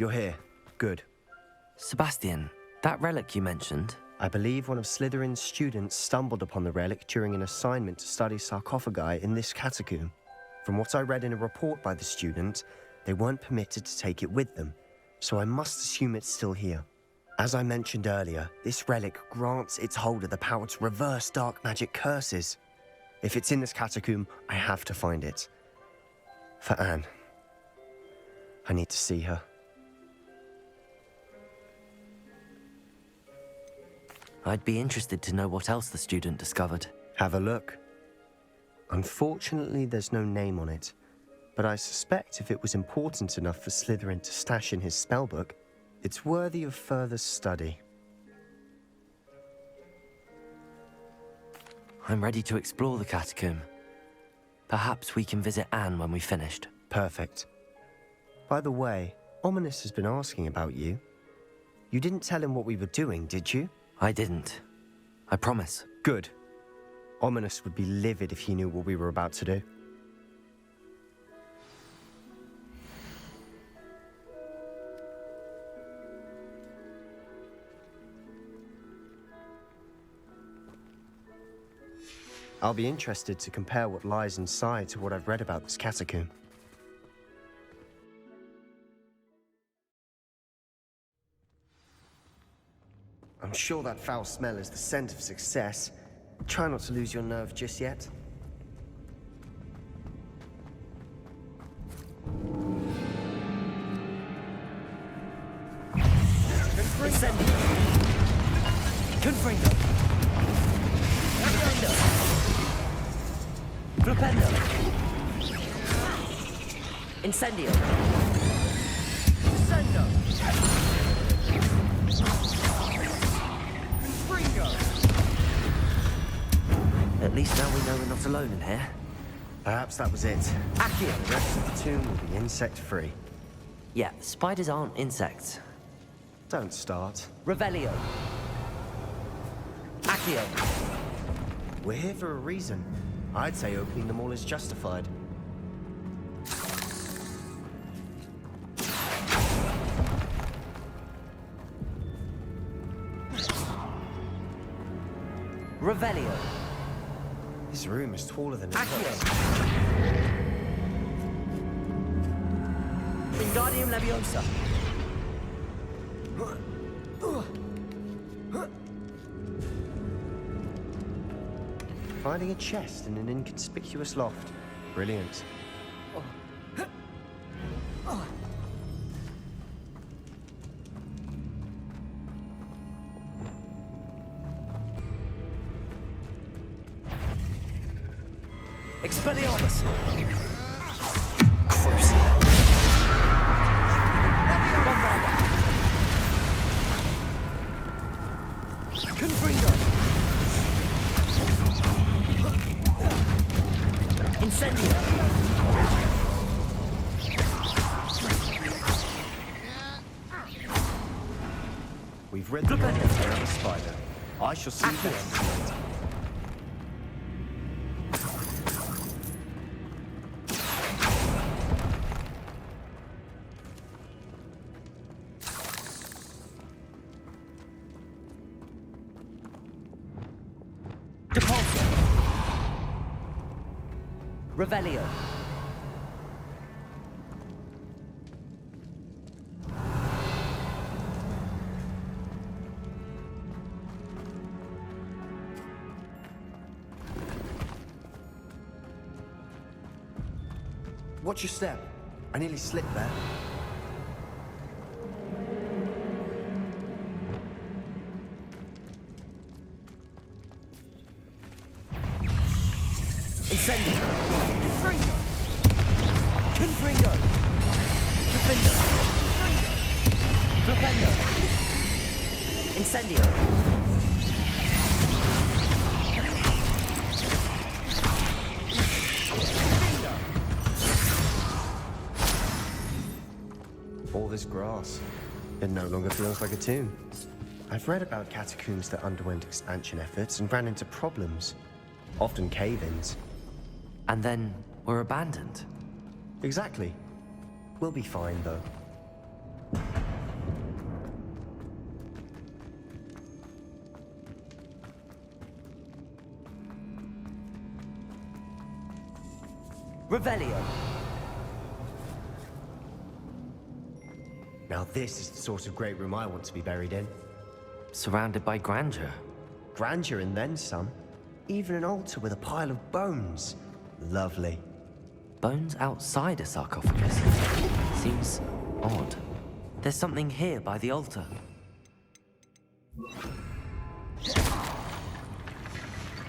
You're here. Good. Sebastian, that relic you mentioned? I believe one of Slytherin's students stumbled upon the relic during an assignment to study sarcophagi in this catacomb. From what I read in a report by the student, they weren't permitted to take it with them, so I must assume it's still here. As I mentioned earlier, this relic grants its holder the power to reverse dark magic curses. If it's in this catacomb, I have to find it. For Anne. I need to see her. I'd be interested to know what else the student discovered. Have a look. Unfortunately, there's no name on it, but I suspect if it was important enough for Slytherin to stash in his spellbook, it's worthy of further study. I'm ready to explore the catacomb. Perhaps we can visit Anne when we've finished. Perfect. By the way, Ominous has been asking about you. You didn't tell him what we were doing, did you? I didn't. I promise. Good. Ominous would be livid if he knew what we were about to do. I'll be interested to compare what lies inside to what I've read about this catacomb. I'm sure that foul smell is the scent of success. Try not to lose your nerve just yet. Incendio! Confringo! Flipendo! Incendio! Descendo! At least now we know we're not alone in here. Perhaps that was it. Accio! The rest of the tomb will be insect-free. Yeah, spiders aren't insects. Don't start. Revelio! Accio! We're here for a reason. I'd say opening them all is justified. Revelio! This room is taller than it Accio! looks. Wingardium Leviosa! Finding a chest in an inconspicuous loft. Brilliant. Expelliarmus! Confringo! Incendio! We've read the book of the spider. I shall see this later. Depulso! Revelio! Watch your step. I nearly slipped there. Incendio! Confringo! Confringo! Confringo! Flipendo! Incendio! All this grass. It no longer feels like a tomb. I've read about catacombs that underwent expansion efforts and ran into problems. Often cave-ins. And then were abandoned. Exactly. We'll be fine, though. Revelio. Now this is the sort of great room I want to be buried in. Surrounded by grandeur. Grandeur and then some. Even an altar with a pile of bones. Lovely. Bones outside a sarcophagus. Seems odd. There's something here by the altar.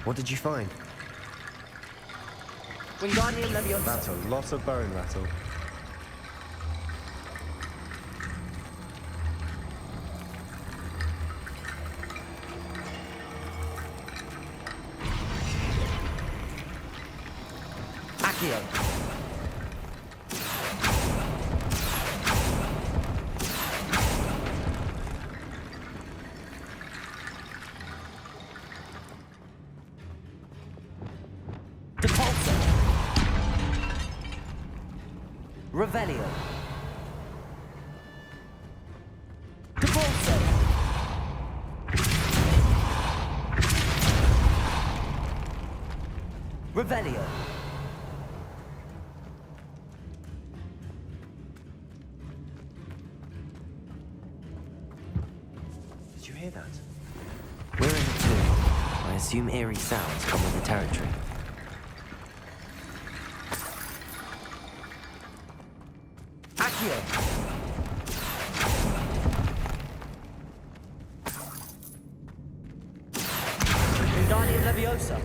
What did you find? Wingardium Leviosa. That's a lot of bone rattle. Accio. Depulso. Revelio. Depulso. Revelio. Did you hear that? We're in the tomb. I assume eerie sounds come with the territory. Accio. Wingardium Leviosa.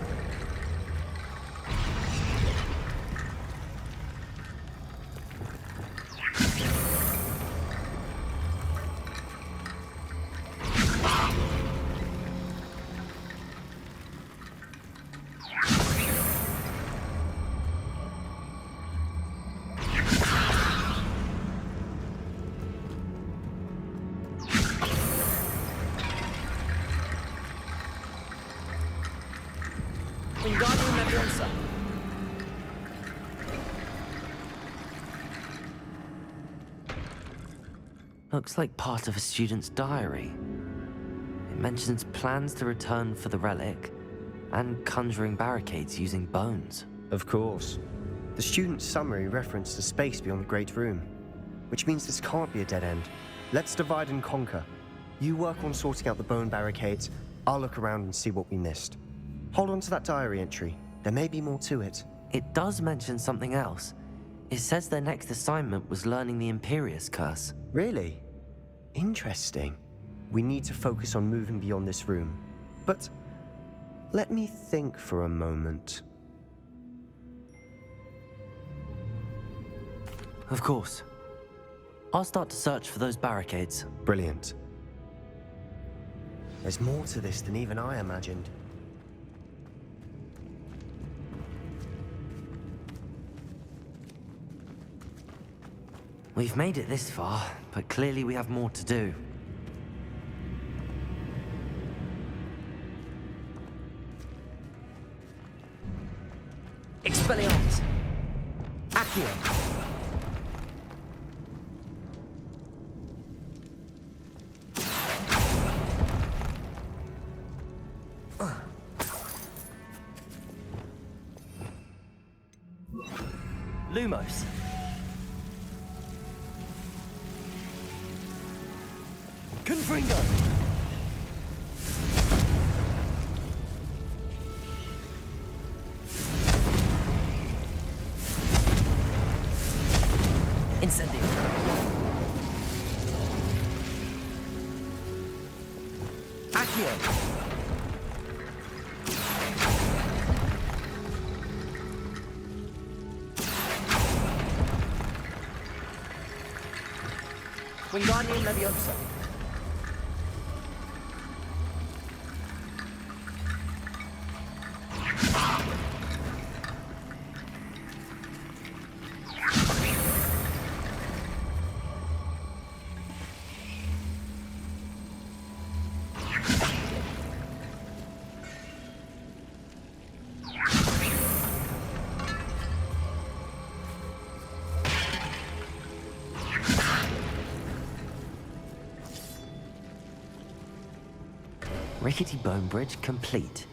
Wingardium Leviosa. Looks like part of a student's diary. It mentions plans to return for the relic and conjuring barricades using bones. Of course. The student's summary referenced a space beyond the Great Room, which means this can't be a dead end. Let's divide and conquer. You work on sorting out the bone barricades, I'll look around and see what we missed. Hold on to that diary entry. There may be more to it. It does mention something else. It says their next assignment was learning the Imperius Curse. Really? Interesting. We need to focus on moving beyond this room. But let me think for a moment. Of course. I'll start to search for those barricades. Brilliant. There's more to this than even I imagined. We've made it this far, but clearly we have more to do. Expelliarmus! Accio! Lumos! Confringo! Incendio! Accio! Wingardium Leviosa! Rickety bone bridge complete.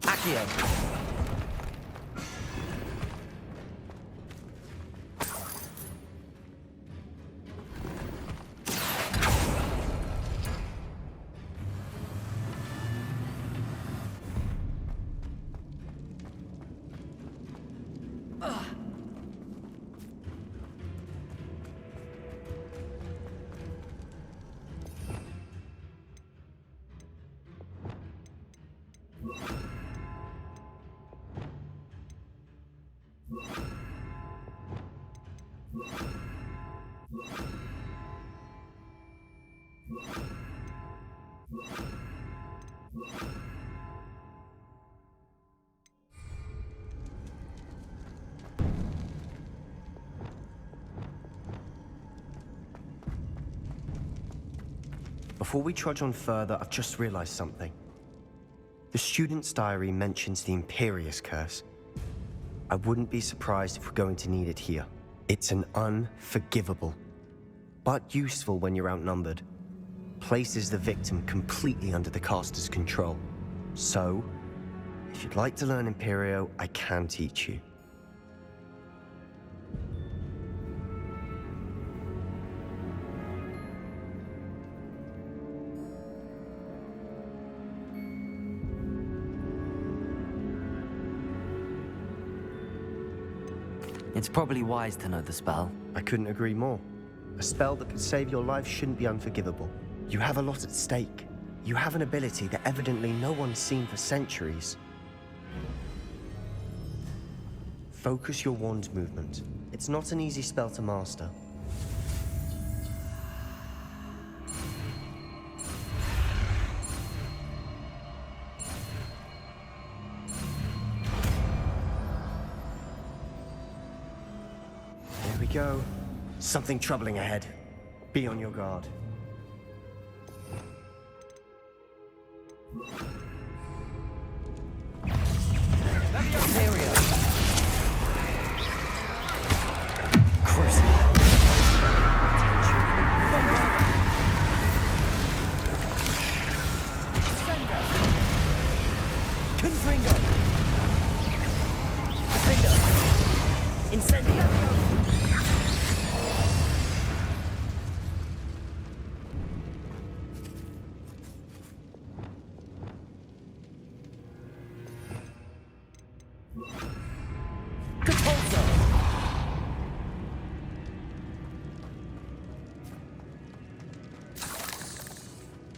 Accio. Before we trudge on further, I've just realized something. The student's diary mentions the Imperious Curse. I wouldn't be surprised if we're going to need it here. It's an unforgivable, but useful when you're outnumbered. Places the victim completely under the caster's control. So, if you'd like to learn Imperio, I can teach you. It's probably wise to know the spell. I couldn't agree more. A spell that could save your life shouldn't be unforgivable. You have a lot at stake. You have an ability that evidently no one's seen for centuries. Focus your wand's movement. It's not an easy spell to master. There we go. Something troubling ahead. Be on your guard.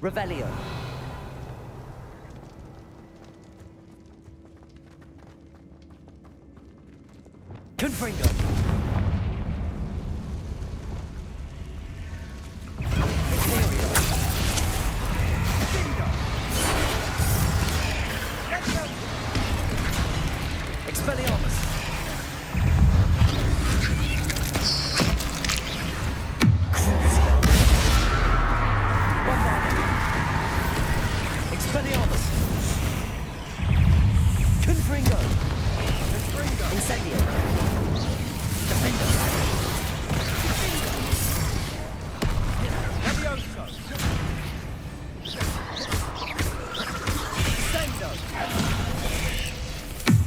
Revelio. Confringo. Expelliarmus. Expelliarmus. Confringo. Incendio. Defender. Levioso. Sendo.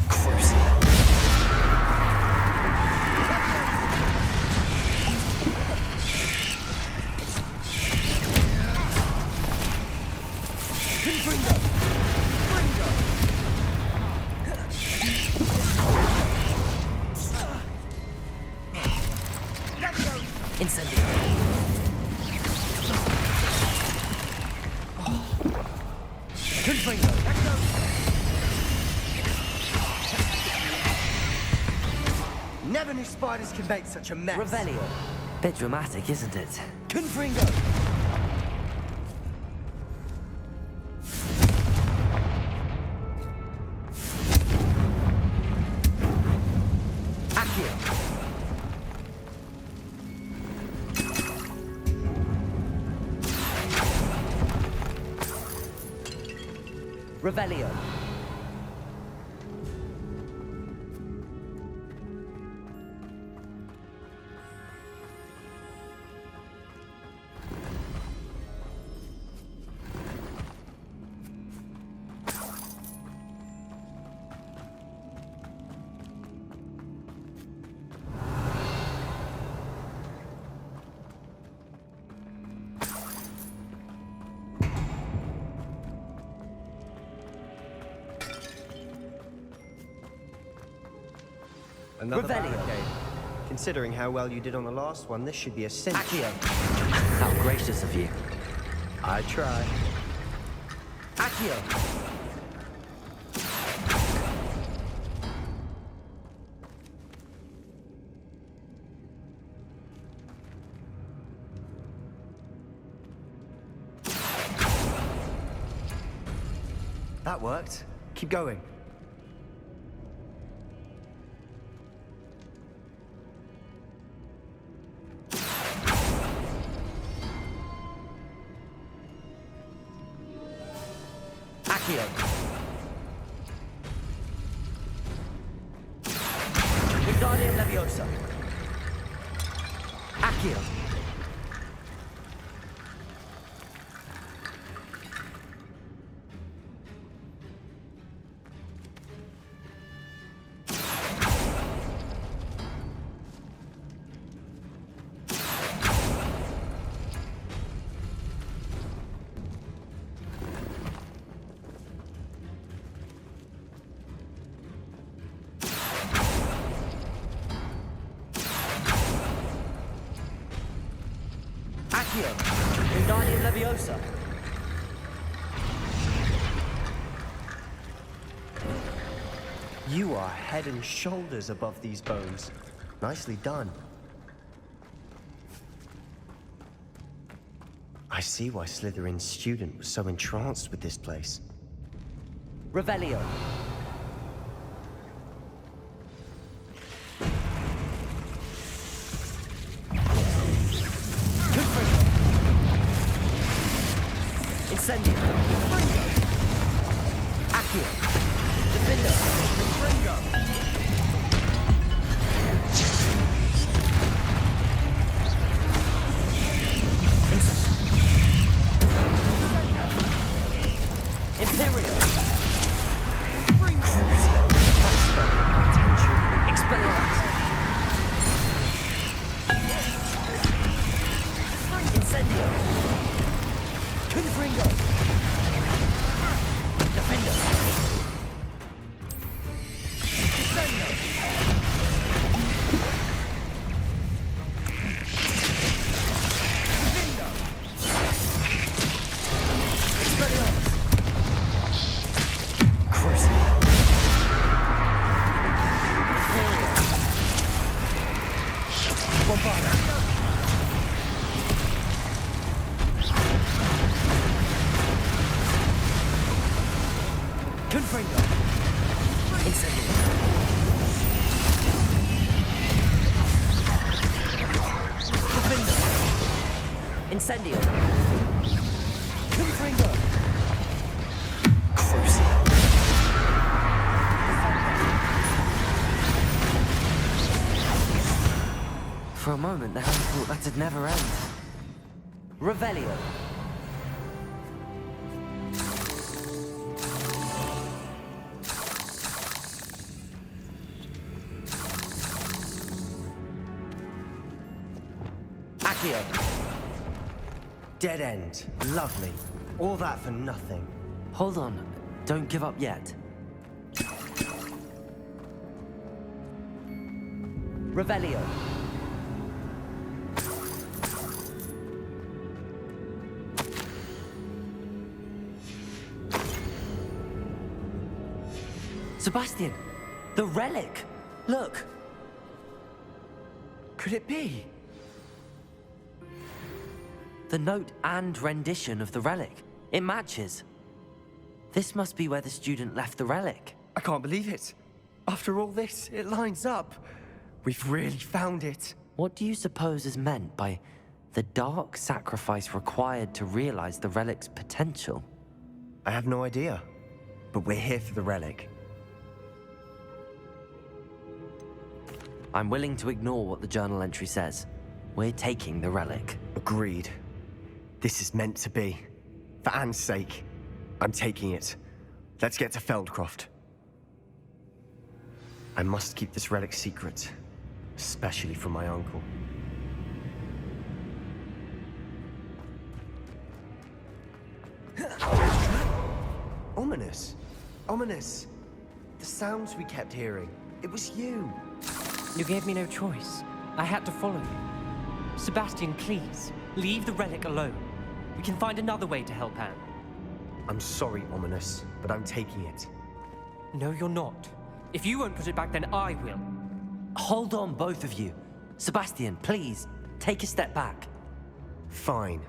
Crucible. Confringo. Fringo. Incendio. Confringo. Never knew spiders could make such a mess. Revelio. Bit dramatic, isn't it? Confringo. Accio. Revelio. Another Revelio. barricade. Considering how well you did on the last one, this should be a cinch. Accio. How gracious of you. I try. Accio. That worked. Keep going. Accio. Wingardium Leviosa. Accio. Accio. Wingardium Leviosa. You are head and shoulders above these bones. Nicely done. I see why Slytherin's student was so entranced with this place. Revelio. Incendio. Accio. Defender. Imperial. Expelliarmus. Incendio. Confringo. Defender. Defender. Expelliarmus. Crucible. Imperial. Bombarda. Confringo. Incendio. Defender. Incendio. Confringo. Crucible. For a moment there, I thought that'd never end. Revelio. Accio. Dead end. Lovely. All that for nothing. Hold on. Don't give up yet. Revelio. Sebastian! The relic! Look! Could it be? The note and rendition of the relic. It matches. This must be where the student left the relic. I can't believe it. After all this, it lines up. We've really found it. What do you suppose is meant by the dark sacrifice required to realize the relic's potential? I have no idea. But we're here for the relic. I'm willing to ignore what the journal entry says. We're taking the relic. Agreed. This is meant to be. For Anne's sake, I'm taking it. Let's get to Feldcroft. I must keep this relic secret, especially from my uncle. Ominous. Ominous. The sounds we kept hearing. It was you. You gave me no choice. I had to follow you. Sebastian, please, leave the relic alone. We can find another way to help Anne. I'm sorry, Ominous, but I'm taking it. No, you're not. If you won't put it back, then I will. Hold on, both of you. Sebastian, please, take a step back. Fine,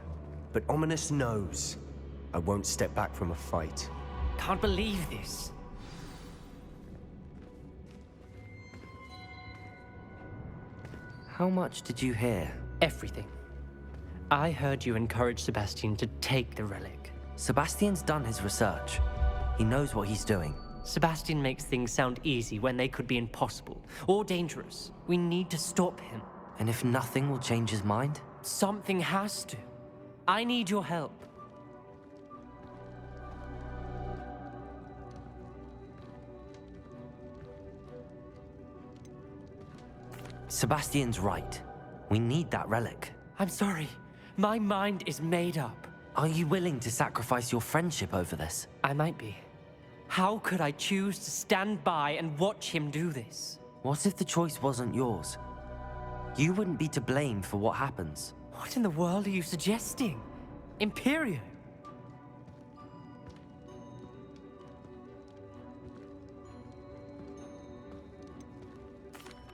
but Ominous knows I won't step back from a fight. Can't believe this. How much did you hear? Everything. I heard you encourage Sebastian to take the relic. Sebastian's done his research. He knows what he's doing. Sebastian makes things sound easy when they could be impossible or dangerous. We need to stop him. And if nothing will change his mind? Something has to. I need your help. Sebastian's right. We need that relic. I'm sorry. My mind is made up. Are you willing to sacrifice your friendship over this? I might be. How could I choose to stand by and watch him do this? What if the choice wasn't yours? You wouldn't be to blame for what happens. What in the world are you suggesting? Imperio?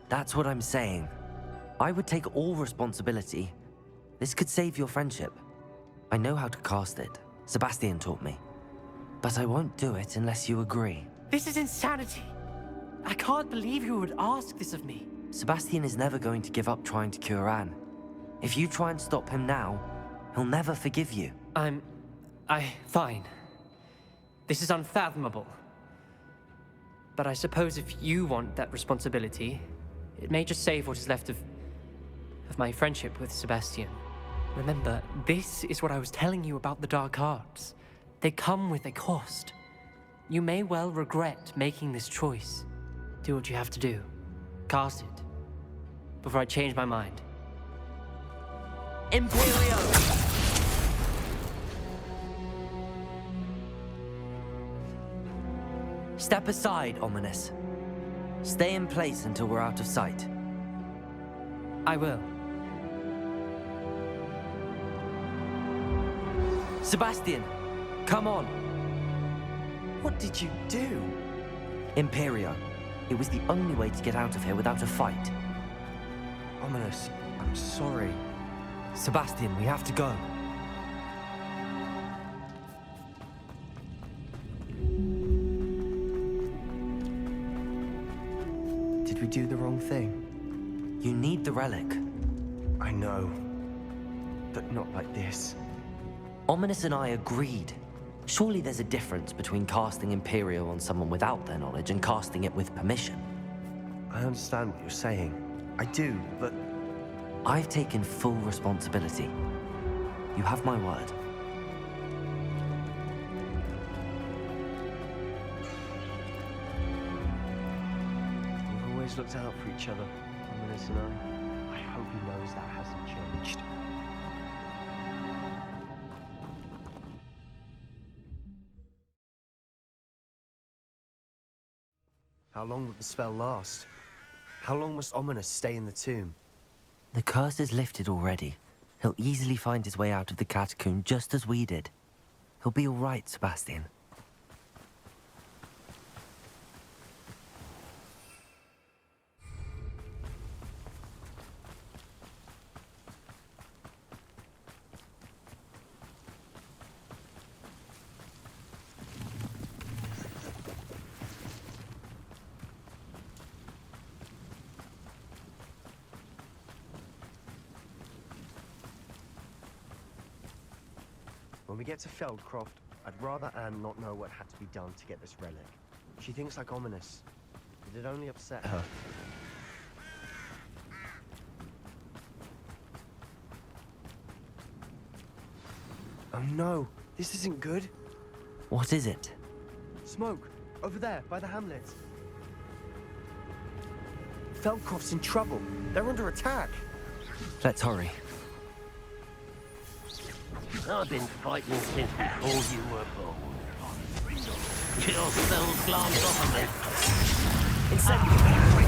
That's what I'm saying. I would take all responsibility. This could save your friendship. I know how to cast it. Sebastian taught me. But I won't do it unless you agree. This is insanity. I can't believe you would ask this of me. Sebastian is never going to give up trying to cure Anne. If you try and stop him now, he'll never forgive you. Fine. This is unfathomable. But I suppose if you want that responsibility, it may just save what is left of my friendship with Sebastian. Remember, this is what I was telling you about the dark arts. They come with a cost. You may well regret making this choice. Do what you have to do. Cast it. Before I change my mind. Imperio! Step aside, Ominous. Stay in place until we're out of sight. I will. Sebastian, come on. What did you do? Imperio. It was the only way to get out of here without a fight. Ominous, I'm sorry. Sebastian, we have to go. Did we do the wrong thing? You need the relic. I know, but not like this. Ominous and I agreed. Surely there's a difference between casting Imperio on someone without their knowledge and casting it with permission. I understand what you're saying. I do, but... I've taken full responsibility. You have my word. We've always looked out for each other, Ominous and I. I hope he knows that hasn't changed. How long will the spell last? How long must Ominous stay in the tomb? The curse is lifted already. He'll easily find his way out of the catacomb just as we did. He'll be all right, Sebastian. When we get to Feldcroft, I'd rather Anne not know what had to be done to get this relic. She thinks like Ominous. It'd only upset her. Oh no, this isn't good. What is it? Smoke, over there, by the hamlet. Feldcroft's in trouble. They're under attack. Let's hurry. I've been fighting since before you were born. Your cells glance off of me. Incendiary!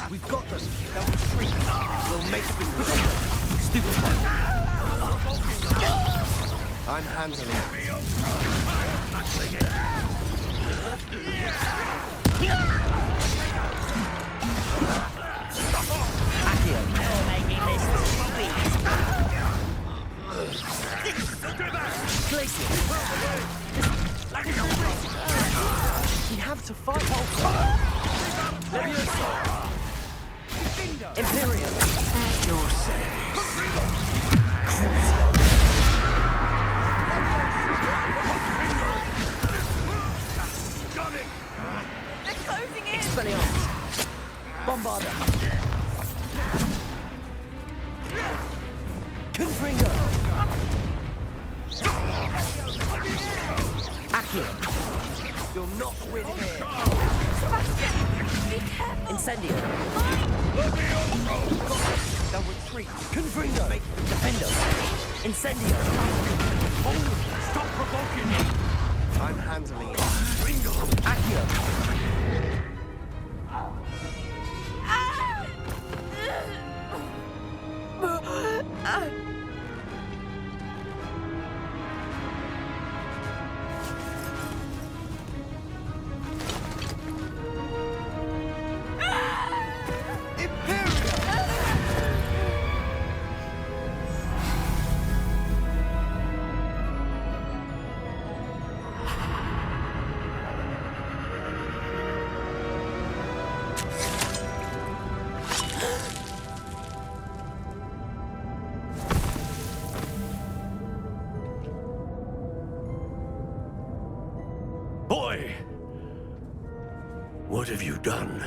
We've got them. They'll retreat. We'll make them stupefy. I'm handling it. We have to fight. Imperium. They're closing in! Expelliarmus. Bombarda. Confringo. Accio. You'll not win here. Sebastian! Be careful! Incendio. They'll retreat. Confringo. Defendo. Incendio. Stop provoking me! I'm handling it. Accio. Boy! What have you done?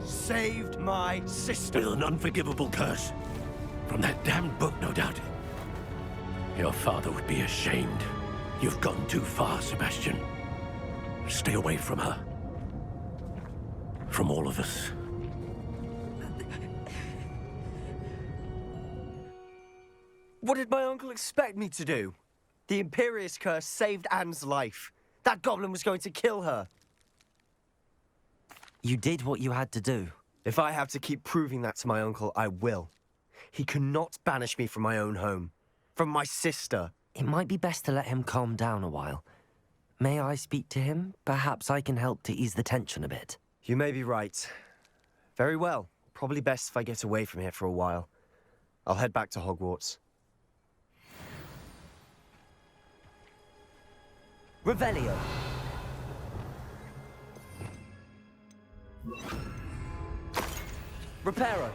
Saved my sister. With an unforgivable curse. From that damned book, no doubt. Your father would be ashamed. You've gone too far, Sebastian. Stay away from her. From all of us. What did my uncle expect me to do? The Imperious curse saved Anne's life. That goblin was going to kill her. You did what you had to do. If I have to keep proving that to my uncle, I will. He cannot banish me from my own home. From my sister. It might be best to let him calm down a while. May I speak to him? Perhaps I can help to ease the tension a bit. You may be right. Very well. Probably best if I get away from here for a while. I'll head back to Hogwarts. Revelio. Reparo.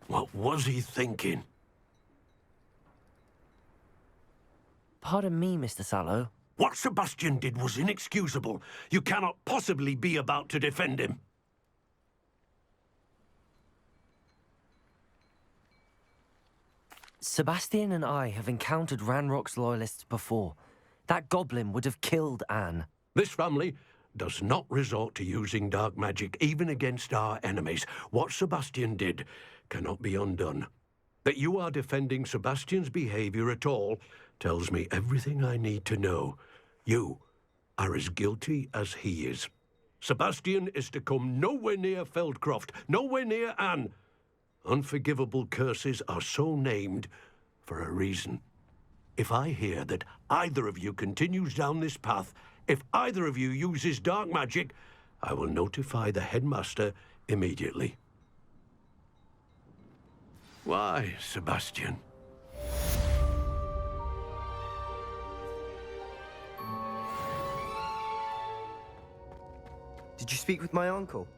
What was he thinking? Pardon me, Mr. Sallow. What Sebastian did was inexcusable. You cannot possibly be about to defend him. Sebastian and I have encountered Ranrock's loyalists before. That goblin would have killed Anne. This family does not resort to using dark magic, even against our enemies. What Sebastian did cannot be undone. That you are defending Sebastian's behavior at all tells me everything I need to know. You are as guilty as he is. Sebastian is to come nowhere near Feldcroft, nowhere near Anne. Unforgivable curses are so named for a reason. If I hear that either of you continues down this path, if either of you uses dark magic, I will notify the headmaster immediately. Why, Sebastian? Did you speak with my uncle?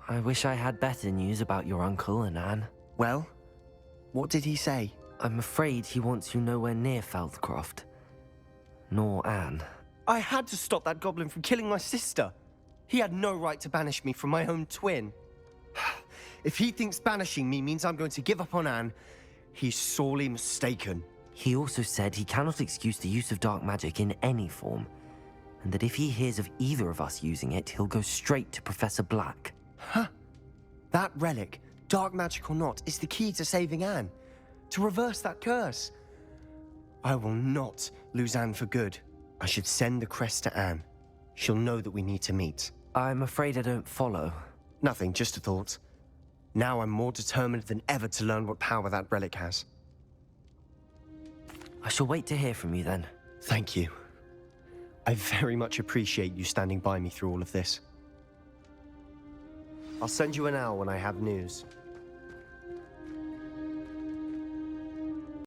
I wish I had better news about your uncle and Anne. Well, what did he say? I'm afraid he wants you nowhere near Feldcroft. Nor Anne. I had to stop that goblin from killing my sister. He had no right to banish me from my own twin. If he thinks banishing me means I'm going to give up on Anne, he's sorely mistaken. He also said he cannot excuse the use of dark magic in any form, and that if he hears of either of us using it, he'll go straight to Professor Black. Huh? That relic, dark magic or not, is the key to saving Anne. To reverse that curse. I will not lose Anne for good. I should send the crest to Anne. She'll know that we need to meet. I'm afraid I don't follow. Nothing, just a thought. Now I'm more determined than ever to learn what power that relic has. I shall wait to hear from you then. Thank you. I very much appreciate you standing by me through all of this. I'll send you an hour when I have news.